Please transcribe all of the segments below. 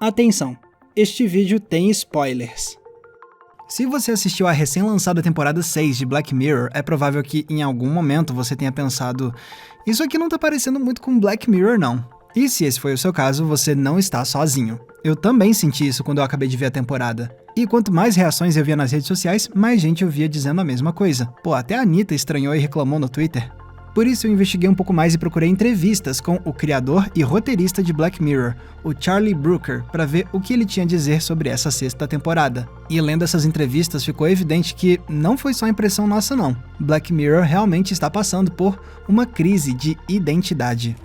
Atenção, este vídeo tem spoilers. Se você assistiu à recém-lançada temporada 6 de Black Mirror, é provável que em algum momento você tenha pensado: isso aqui não tá parecendo muito com Black Mirror não. E se esse foi o seu caso, você não está sozinho. Eu também senti isso quando eu acabei de ver a temporada. E quanto mais reações eu via nas redes sociais, mais gente eu via dizendo a mesma coisa. Pô, até a Anitta estranhou e reclamou no Twitter. Por isso eu investiguei um pouco mais e procurei entrevistas com o criador e roteirista de Black Mirror, o Charlie Brooker, para ver o que ele tinha a dizer sobre essa sexta temporada. E lendo essas entrevistas ficou evidente que não foi só impressão nossa não. Black Mirror realmente está passando por uma crise de identidade.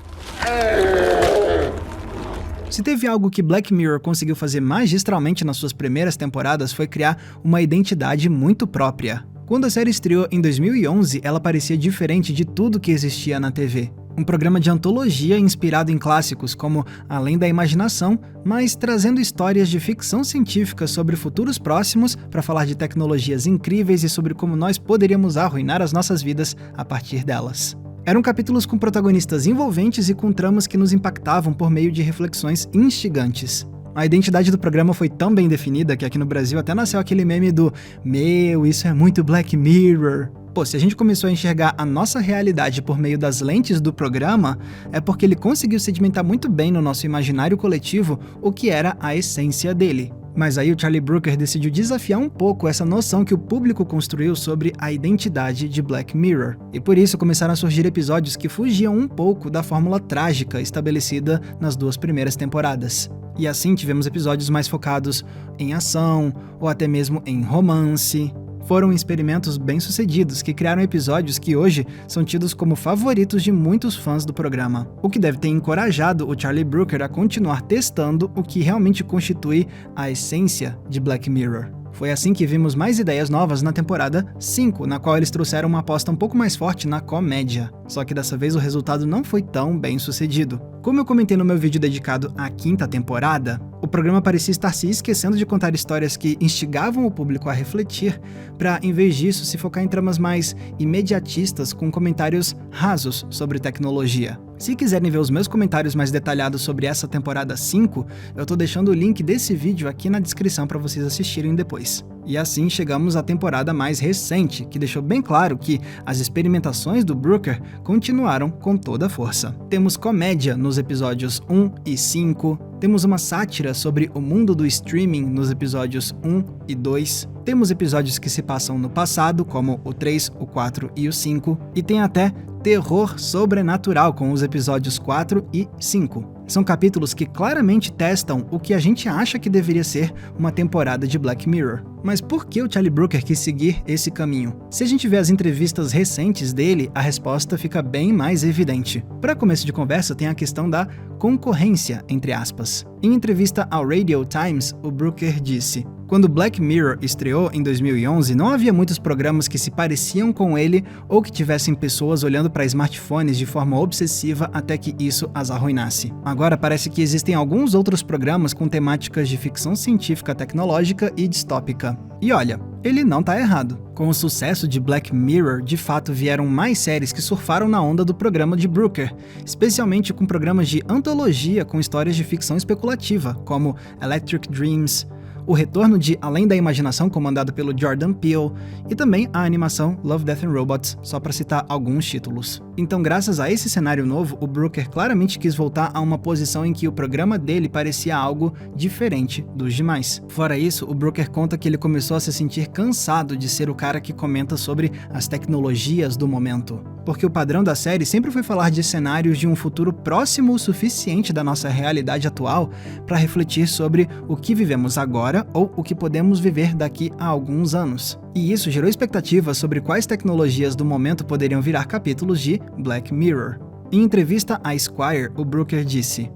Se teve algo que Black Mirror conseguiu fazer magistralmente nas suas primeiras temporadas foi criar uma identidade muito própria. Quando a série estreou em 2011, ela parecia diferente de tudo que existia na TV. Um programa de antologia inspirado em clássicos como Além da Imaginação, mas trazendo histórias de ficção científica sobre futuros próximos para falar de tecnologias incríveis e sobre como nós poderíamos arruinar as nossas vidas a partir delas. Eram capítulos com protagonistas envolventes e com tramas que nos impactavam por meio de reflexões instigantes. A identidade do programa foi tão bem definida que aqui no Brasil até nasceu aquele meme do "Meu, isso é muito Black Mirror". Pô, se a gente começou a enxergar a nossa realidade por meio das lentes do programa, é porque ele conseguiu sedimentar muito bem no nosso imaginário coletivo o que era a essência dele. Mas aí o Charlie Brooker decidiu desafiar um pouco essa noção que o público construiu sobre a identidade de Black Mirror. E por isso começaram a surgir episódios que fugiam um pouco da fórmula trágica estabelecida nas duas primeiras temporadas. E assim tivemos episódios mais focados em ação, ou até mesmo em romance. Foram experimentos bem-sucedidos que criaram episódios que hoje são tidos como favoritos de muitos fãs do programa, o que deve ter encorajado o Charlie Brooker a continuar testando o que realmente constitui a essência de Black Mirror. Foi assim que vimos mais ideias novas na temporada 5, na qual eles trouxeram uma aposta um pouco mais forte na comédia. Só que dessa vez o resultado não foi tão bem sucedido. Como eu comentei no meu vídeo dedicado à quinta temporada, o programa parecia estar se esquecendo de contar histórias que instigavam o público a refletir, para, em vez disso, se focar em tramas mais imediatistas com comentários rasos sobre tecnologia. Se quiserem ver os meus comentários mais detalhados sobre essa temporada 5, eu tô deixando o link desse vídeo aqui na descrição para vocês assistirem depois. E assim chegamos à temporada mais recente, que deixou bem claro que as experimentações do Brooker continuaram com toda a força. Temos comédia nos episódios 1 e 5, temos uma sátira sobre o mundo do streaming nos episódios 1 e 2, temos episódios que se passam no passado, como o 3, o 4 e o 5, e tem até terror sobrenatural com os episódios 4 e 5. São capítulos que claramente testam o que a gente acha que deveria ser uma temporada de Black Mirror. Mas por que o Charlie Brooker quis seguir esse caminho? Se a gente vê as entrevistas recentes dele, a resposta fica bem mais evidente. Para começo de conversa, tem a questão da concorrência, entre aspas. Em entrevista ao Radio Times, o Brooker disse: quando Black Mirror estreou em 2011, não havia muitos programas que se pareciam com ele ou que tivessem pessoas olhando para smartphones de forma obsessiva até que isso as arruinasse. Agora parece que existem alguns outros programas com temáticas de ficção científica tecnológica e distópica. E olha, ele não tá errado. Com o sucesso de Black Mirror, de fato vieram mais séries que surfaram na onda do programa de Brooker, especialmente com programas de antologia com histórias de ficção especulativa, como Electric Dreams, o retorno de Além da Imaginação, comandado pelo Jordan Peele, e também a animação Love, Death and Robots, só para citar alguns títulos. Então, graças a esse cenário novo, o Brooker claramente quis voltar a uma posição em que o programa dele parecia algo diferente dos demais. Fora isso, o Brooker conta que ele começou a se sentir cansado de ser o cara que comenta sobre as tecnologias do momento. Porque o padrão da série sempre foi falar de cenários de um futuro próximo o suficiente da nossa realidade atual para refletir sobre o que vivemos agora ou o que podemos viver daqui a alguns anos. E isso gerou expectativas sobre quais tecnologias do momento poderiam virar capítulos de Black Mirror. Em entrevista à Esquire, o Brooker disse: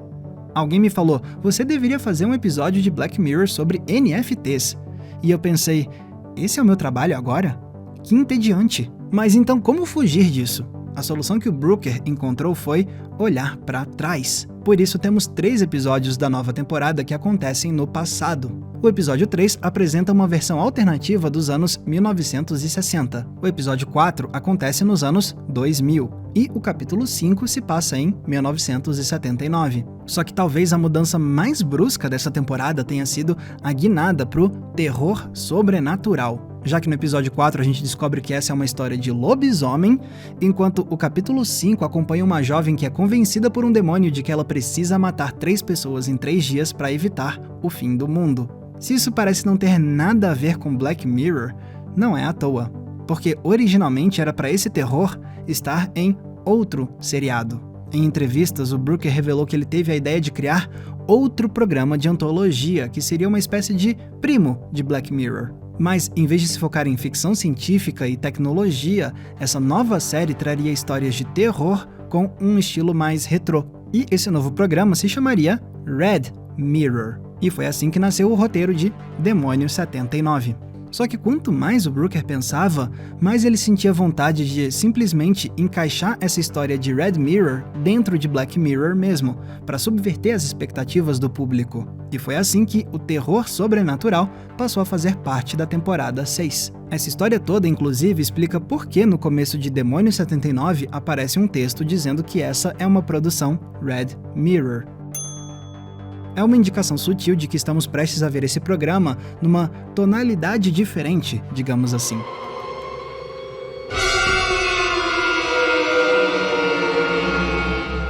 alguém me falou, você deveria fazer um episódio de Black Mirror sobre NFTs. E eu pensei, esse é o meu trabalho agora? Que entediante. Mas então como fugir disso? A solução que o Brooker encontrou foi olhar para trás. Por isso temos 3 episódios da nova temporada que acontecem no passado. O episódio 3 apresenta uma versão alternativa dos anos 1960. O episódio 4 acontece nos anos 2000. e o capítulo 5 se passa em 1979. Só que talvez a mudança mais brusca dessa temporada tenha sido a guinada pro terror sobrenatural, já que no episódio 4 a gente descobre que essa é uma história de lobisomem, enquanto o capítulo 5 acompanha uma jovem que é convencida por um demônio de que ela precisa matar 3 pessoas em 3 dias para evitar o fim do mundo. Se isso parece não ter nada a ver com Black Mirror, não é à toa, porque originalmente era para esse terror estar em outro seriado. Em entrevistas, o Brooker revelou que ele teve a ideia de criar outro programa de antologia, que seria uma espécie de primo de Black Mirror. Mas, em vez de se focar em ficção científica e tecnologia, essa nova série traria histórias de terror com um estilo mais retrô. E esse novo programa se chamaria Red Mirror. E foi assim que nasceu o roteiro de Demônio 79. Só que quanto mais o Brooker pensava, mais ele sentia vontade de simplesmente encaixar essa história de Red Mirror dentro de Black Mirror mesmo, para subverter as expectativas do público. E foi assim que o terror sobrenatural passou a fazer parte da temporada 6. Essa história toda, inclusive, explica por que no começo de Demônio 79 aparece um texto dizendo que essa é uma produção Red Mirror. É uma indicação sutil de que estamos prestes a ver esse programa numa tonalidade diferente, digamos assim.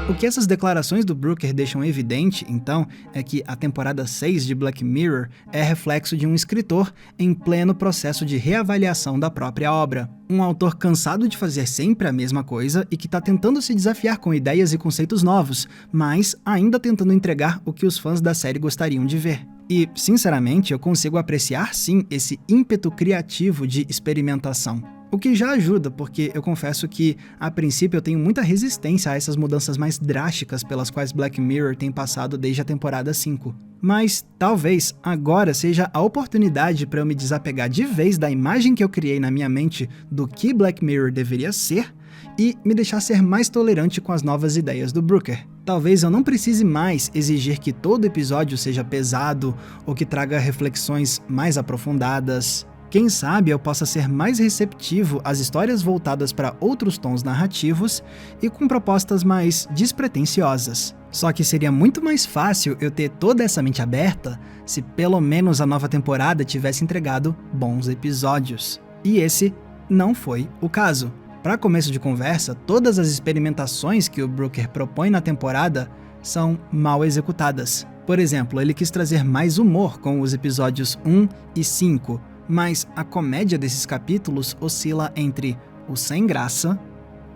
O que essas declarações do Brooker deixam evidente, então, é que a temporada 6 de Black Mirror é reflexo de um escritor em pleno processo de reavaliação da própria obra. Um autor cansado de fazer sempre a mesma coisa e que está tentando se desafiar com ideias e conceitos novos, mas ainda tentando entregar o que os fãs da série gostariam de ver. E, sinceramente, eu consigo apreciar sim esse ímpeto criativo de experimentação. O que já ajuda, porque eu confesso que, a princípio, eu tenho muita resistência a essas mudanças mais drásticas pelas quais Black Mirror tem passado desde a temporada 5. Mas, talvez, agora seja a oportunidade para eu me desapegar de vez da imagem que eu criei na minha mente do que Black Mirror deveria ser e me deixar ser mais tolerante com as novas ideias do Brooker. Talvez eu não precise mais exigir que todo episódio seja pesado ou que traga reflexões mais aprofundadas. Quem sabe eu possa ser mais receptivo às histórias voltadas para outros tons narrativos e com propostas mais despretensiosas. Só que seria muito mais fácil eu ter toda essa mente aberta se pelo menos a nova temporada tivesse entregado bons episódios. E esse não foi o caso. Para começo de conversa, todas as experimentações que o Brooker propõe na temporada são mal executadas. Por exemplo, ele quis trazer mais humor com os episódios 1 e 5, mas a comédia desses capítulos oscila entre o sem graça,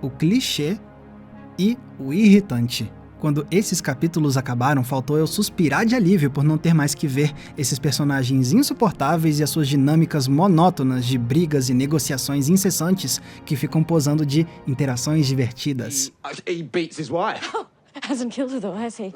o clichê e o irritante. Quando esses capítulos acabaram, faltou eu suspirar de alívio por não ter mais que ver esses personagens insuportáveis e as suas dinâmicas monótonas de brigas e negociações incessantes que ficam posando de interações divertidas. He beats his wife. Hasn't killed her though, has he?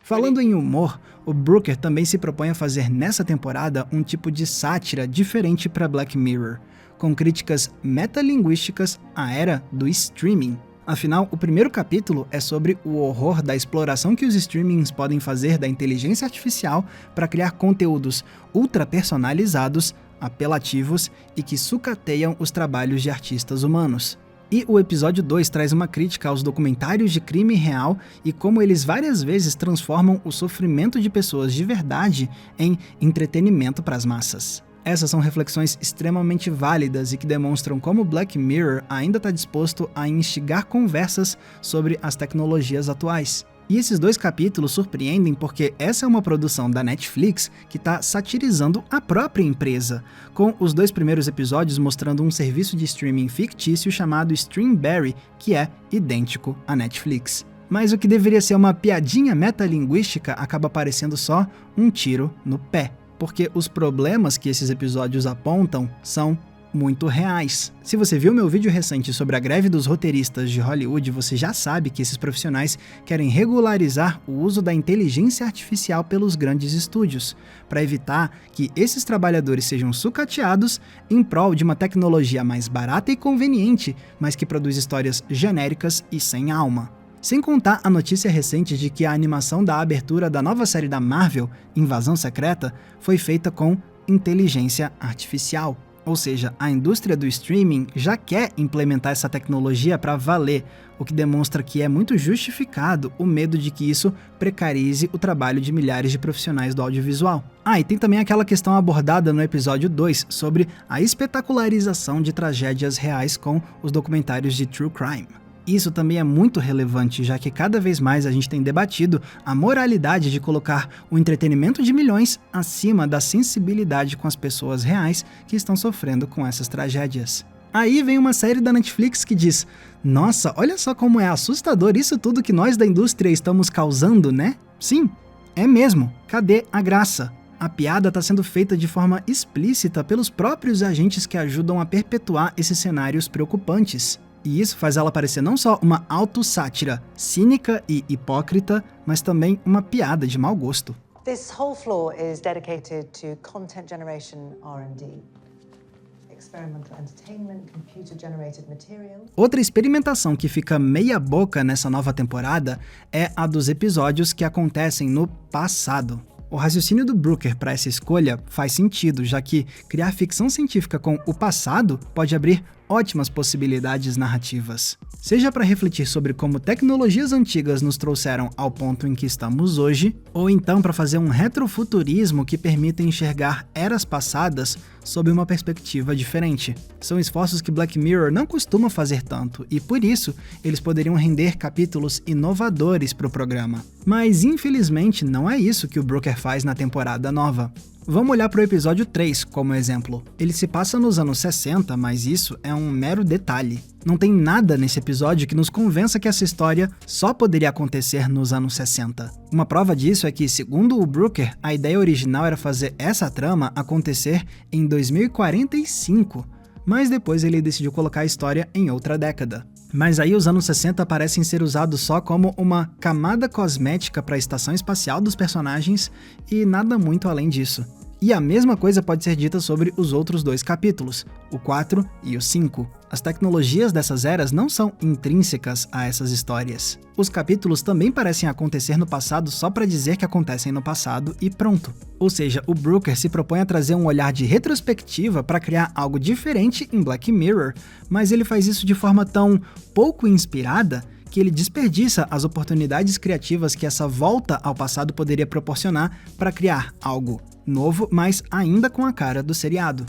Falando em humor, o Brooker também se propõe a fazer nessa temporada um tipo de sátira diferente para Black Mirror, com críticas metalinguísticas à era do streaming. Afinal, o primeiro capítulo é sobre o horror da exploração que os streamings podem fazer da inteligência artificial para criar conteúdos ultra personalizados, apelativos e que sucateiam os trabalhos de artistas humanos. E o episódio 2 traz uma crítica aos documentários de crime real e como eles várias vezes transformam o sofrimento de pessoas de verdade em entretenimento para as massas. Essas são reflexões extremamente válidas e que demonstram como Black Mirror ainda está disposto a instigar conversas sobre as tecnologias atuais. E esses 2 capítulos surpreendem porque essa é uma produção da Netflix que está satirizando a própria empresa, com os 2 primeiros episódios mostrando um serviço de streaming fictício chamado Streamberry, que é idêntico à Netflix. Mas o que deveria ser uma piadinha metalinguística acaba parecendo só um tiro no pé, porque os problemas que esses episódios apontam são muito reais. Se você viu meu vídeo recente sobre a greve dos roteiristas de Hollywood, você já sabe que esses profissionais querem regularizar o uso da inteligência artificial pelos grandes estúdios, para evitar que esses trabalhadores sejam sucateados em prol de uma tecnologia mais barata e conveniente, mas que produz histórias genéricas e sem alma. Sem contar a notícia recente de que a animação da abertura da nova série da Marvel, Invasão Secreta, foi feita com inteligência artificial. Ou seja, a indústria do streaming já quer implementar essa tecnologia para valer, o que demonstra que é muito justificado o medo de que isso precarize o trabalho de milhares de profissionais do audiovisual. E tem também aquela questão abordada no episódio 2 sobre a espetacularização de tragédias reais com os documentários de true crime. Isso também é muito relevante, já que cada vez mais a gente tem debatido a moralidade de colocar o entretenimento de milhões acima da sensibilidade com as pessoas reais que estão sofrendo com essas tragédias. Aí vem uma série da Netflix que diz: nossa, olha só como é assustador isso tudo que nós da indústria estamos causando, né? Sim, é mesmo. Cadê a graça? A piada está sendo feita de forma explícita pelos próprios agentes que ajudam a perpetuar esses cenários preocupantes. E isso faz ela parecer não só uma autossátira cínica e hipócrita, mas também uma piada de mau gosto. This whole floor is dedicated to content generation R&D. Experimental entertainment, computer-generated materials. Outra experimentação que fica meia boca nessa nova temporada é a dos episódios que acontecem no passado. O raciocínio do Brooker para essa escolha faz sentido, já que criar ficção científica com o passado pode abrir ótimas possibilidades narrativas. Seja para refletir sobre como tecnologias antigas nos trouxeram ao ponto em que estamos hoje, ou então para fazer um retrofuturismo que permita enxergar eras passadas sob uma perspectiva diferente. São esforços que Black Mirror não costuma fazer tanto, e por isso eles poderiam render capítulos inovadores para o programa. Mas infelizmente não é isso que o Brooker faz na temporada nova. Vamos olhar para o episódio 3 como exemplo. Ele se passa nos anos 60, mas isso é um mero detalhe. Não tem nada nesse episódio que nos convença que essa história só poderia acontecer nos anos 60. Uma prova disso é que, segundo o Brooker, a ideia original era fazer essa trama acontecer em 2045, mas depois ele decidiu colocar a história em outra década. Mas aí os anos 60 parecem ser usados só como uma camada cosmética para a estação espacial dos personagens e nada muito além disso. E a mesma coisa pode ser dita sobre os outros dois capítulos, o 4 e o 5. As tecnologias dessas eras não são intrínsecas a essas histórias. Os capítulos também parecem acontecer no passado só para dizer que acontecem no passado e pronto. Ou seja, o Brooker se propõe a trazer um olhar de retrospectiva para criar algo diferente em Black Mirror, mas ele faz isso de forma tão pouco inspirada que ele desperdiça as oportunidades criativas que essa volta ao passado poderia proporcionar para criar algo novo, mas ainda com a cara do seriado.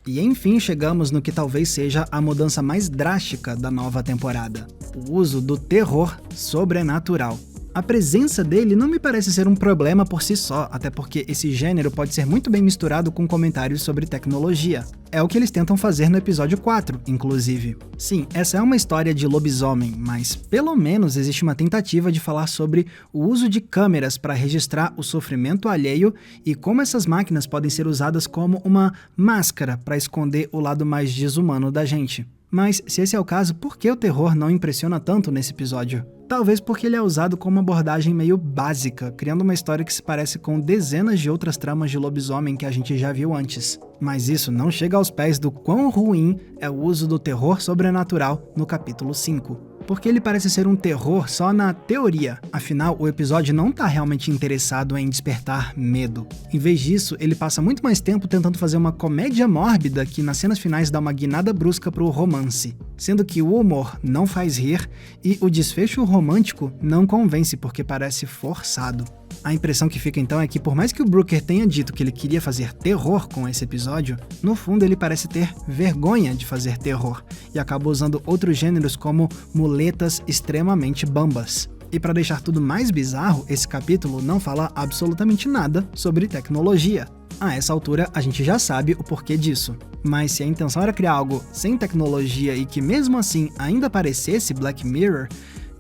E enfim chegamos no que talvez seja a mudança mais drástica da nova temporada: o uso do terror sobrenatural. A presença dele não me parece ser um problema por si só, até porque esse gênero pode ser muito bem misturado com comentários sobre tecnologia. É o que eles tentam fazer no episódio 4, inclusive. Sim, essa é uma história de lobisomem, mas pelo menos existe uma tentativa de falar sobre o uso de câmeras para registrar o sofrimento alheio e como essas máquinas podem ser usadas como uma máscara para esconder o lado mais desumano da gente. Mas, se esse é o caso, por que o terror não impressiona tanto nesse episódio? Talvez porque ele é usado como uma abordagem meio básica, criando uma história que se parece com dezenas de outras tramas de lobisomem que a gente já viu antes. Mas isso não chega aos pés do quão ruim é o uso do terror sobrenatural no capítulo 5. Porque ele parece ser um terror só na teoria, afinal o episódio não está realmente interessado em despertar medo. Em vez disso, ele passa muito mais tempo tentando fazer uma comédia mórbida que nas cenas finais dá uma guinada brusca pro romance, sendo que o humor não faz rir e o desfecho romântico não convence porque parece forçado. A impressão que fica então é que, por mais que o Brooker tenha dito que ele queria fazer terror com esse episódio, no fundo ele parece ter vergonha de fazer terror e acaba usando outros gêneros como muletas extremamente bambas. E para deixar tudo mais bizarro, esse capítulo não fala absolutamente nada sobre tecnologia. A essa altura a gente já sabe o porquê disso. Mas se a intenção era criar algo sem tecnologia e que mesmo assim ainda parecesse Black Mirror,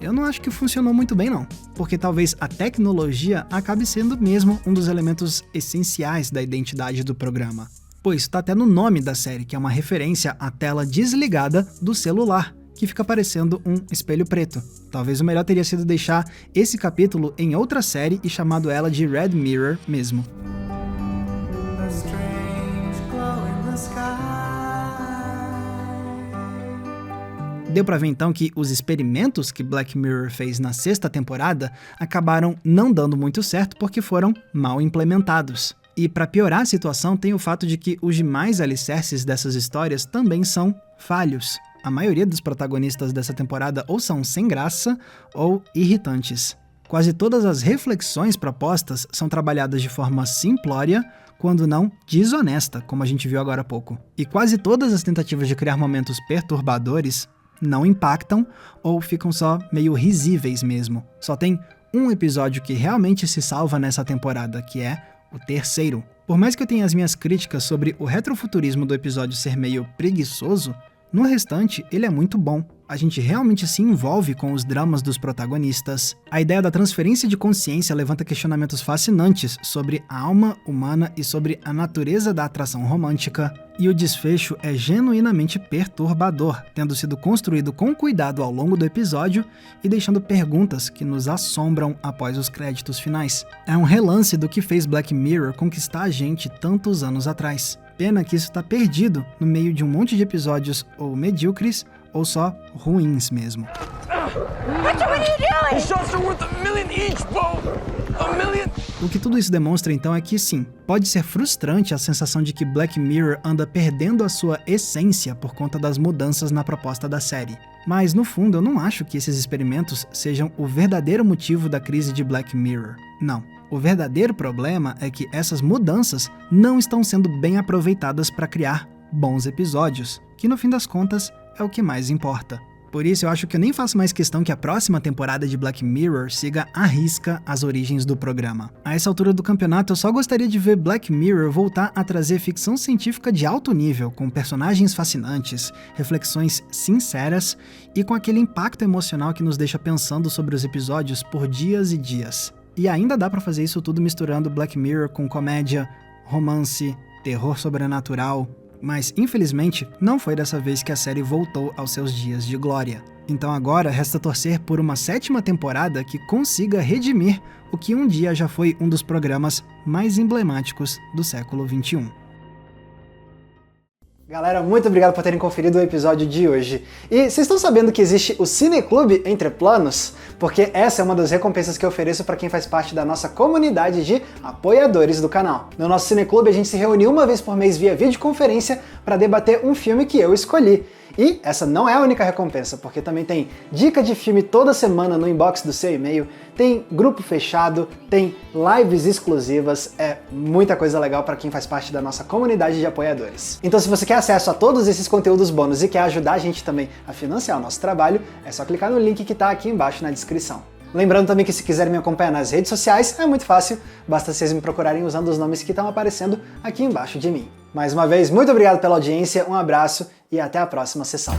eu não acho que funcionou muito bem não, porque talvez a tecnologia acabe sendo mesmo um dos elementos essenciais da identidade do programa. Pois está até no nome da série, que é uma referência à tela desligada do celular, que fica parecendo um espelho preto. Talvez o melhor teria sido deixar esse capítulo em outra série e chamado ela de Red Mirror mesmo. Deu pra ver então que os experimentos que Black Mirror fez na 6ª temporada acabaram não dando muito certo porque foram mal implementados. E para piorar a situação, tem o fato de que os demais alicerces dessas histórias também são falhos. A maioria dos protagonistas dessa temporada ou são sem graça ou irritantes. Quase todas as reflexões propostas são trabalhadas de forma simplória, quando não desonesta, como a gente viu agora há pouco. E quase todas as tentativas de criar momentos perturbadores não impactam ou ficam só meio risíveis mesmo. Só tem um episódio que realmente se salva nessa temporada, que é o terceiro. Por mais que eu tenha as minhas críticas sobre o retrofuturismo do episódio ser meio preguiçoso, no restante ele é muito bom. A gente realmente se envolve com os dramas dos protagonistas. A ideia da transferência de consciência levanta questionamentos fascinantes sobre a alma humana e sobre a natureza da atração romântica. E o desfecho é genuinamente perturbador, tendo sido construído com cuidado ao longo do episódio e deixando perguntas que nos assombram após os créditos finais. É um relance do que fez Black Mirror conquistar a gente tantos anos atrás. Pena que isso está perdido no meio de um monte de episódios ou medíocres ou só ruins mesmo. O que tudo isso demonstra então é que sim, pode ser frustrante a sensação de que Black Mirror anda perdendo a sua essência por conta das mudanças na proposta da série. Mas no fundo eu não acho que esses experimentos sejam o verdadeiro motivo da crise de Black Mirror. Não. O verdadeiro problema é que essas mudanças não estão sendo bem aproveitadas para criar bons episódios, que no fim das contas é o que mais importa. Por isso eu acho que eu nem faço mais questão que a próxima temporada de Black Mirror siga à risca as origens do programa. A essa altura do campeonato eu só gostaria de ver Black Mirror voltar a trazer ficção científica de alto nível, com personagens fascinantes, reflexões sinceras e com aquele impacto emocional que nos deixa pensando sobre os episódios por dias e dias. E ainda dá pra fazer isso tudo misturando Black Mirror com comédia, romance, terror sobrenatural, mas infelizmente não foi dessa vez que a série voltou aos seus dias de glória. Então agora resta torcer por uma 7ª temporada que consiga redimir o que um dia já foi um dos programas mais emblemáticos do século XXI. Galera, muito obrigado por terem conferido o episódio de hoje. E vocês estão sabendo que existe o Cineclube Entre Planos? Porque essa é uma das recompensas que eu ofereço para quem faz parte da nossa comunidade de apoiadores do canal. No nosso Cineclube a gente se reúne uma vez por mês via videoconferência para debater um filme que eu escolhi. E essa não é a única recompensa, porque também tem dica de filme toda semana no inbox do seu e-mail, tem grupo fechado, tem lives exclusivas, é muita coisa legal para quem faz parte da nossa comunidade de apoiadores. Então se você quer acesso a todos esses conteúdos bônus e quer ajudar a gente também a financiar o nosso trabalho, é só clicar no link que está aqui embaixo na descrição. Lembrando também que se quiserem me acompanhar nas redes sociais, é muito fácil, basta vocês me procurarem usando os nomes que estão aparecendo aqui embaixo de mim. Mais uma vez, muito obrigado pela audiência, um abraço e até a próxima sessão.